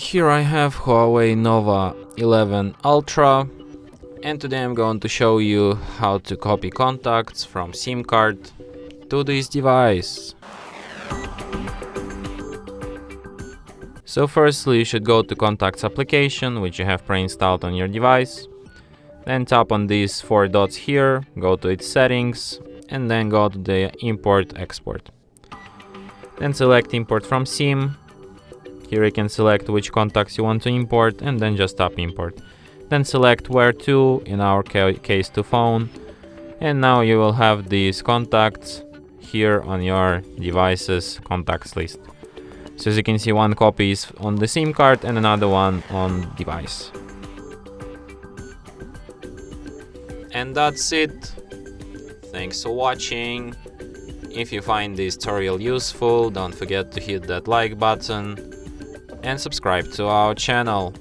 Here I have HUAWEI Nova 11 Ultra, and today I'm going to show you how to copy contacts from SIM card to this device. So firstly, you should go to Contacts application, which you have pre-installed on your device. Then tap on these 4 dots here, go to its settings, and then go to the import export. Then select import from SIM. Here you can select which contacts you want to import and then just tap import. Then select where to, in our case to phone. And now you will have these contacts here on your device's contacts list. So as you can see, one copy is on the SIM card and another one on device. And that's it. Thanks for watching. If you find this tutorial useful, don't forget to hit that like button and subscribe to our channel.